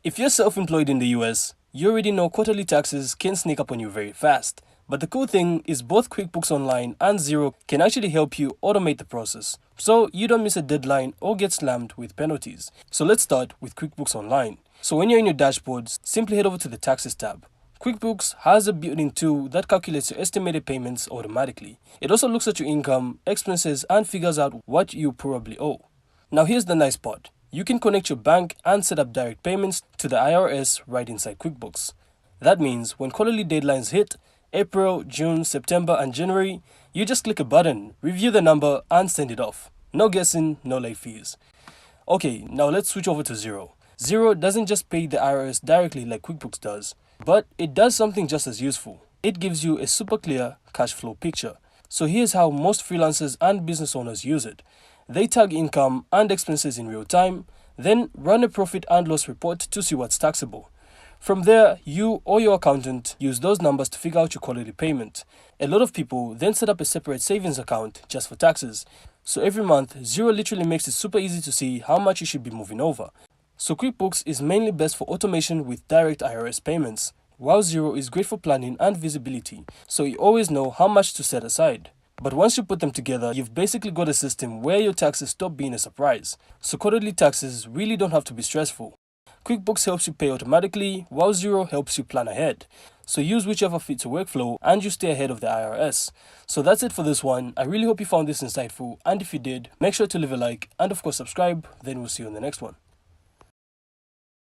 If you're self-employed in the US, you already know quarterly taxes can sneak up on you very fast. But the cool thing is both QuickBooks Online and Xero can actually help you automate the process, so you don't miss a deadline or get slammed with penalties. So let's start with QuickBooks Online. So when you're in your dashboards, simply head over to the Taxes tab. QuickBooks has a built-in tool that calculates your estimated payments automatically. It also looks at your income, expenses, and figures out what you probably owe. Now here's the nice part. You can connect your bank and set up direct payments to the IRS right inside QuickBooks. That means when quarterly deadlines hit, April, June, September, and January, you just click a button, review the number, and send it off. No guessing, no late fees. Okay, now let's switch over to Xero. Xero doesn't just pay the IRS directly like QuickBooks does, but it does something just as useful. It gives you a super clear cash flow picture. So here's how most freelancers and business owners use it. They tag income and expenses in real time, then run a profit and loss report to see what's taxable. From there, you or your accountant use those numbers to figure out your quarterly payment. A lot of people then set up a separate savings account just for taxes. So every month, Xero literally makes it super easy to see how much you should be moving over. So QuickBooks is mainly best for automation with direct IRS payments, while Xero is great for planning and visibility, so you always know how much to set aside. But once you put them together, you've basically got a system where your taxes stop being a surprise. So quarterly taxes really don't have to be stressful. QuickBooks helps you pay automatically, while Xero helps you plan ahead. So use whichever fits your workflow and you stay ahead of the IRS. So that's it for this one. I really hope you found this insightful, and if you did, make sure to leave a like and of course subscribe. Then we'll see you in the next one.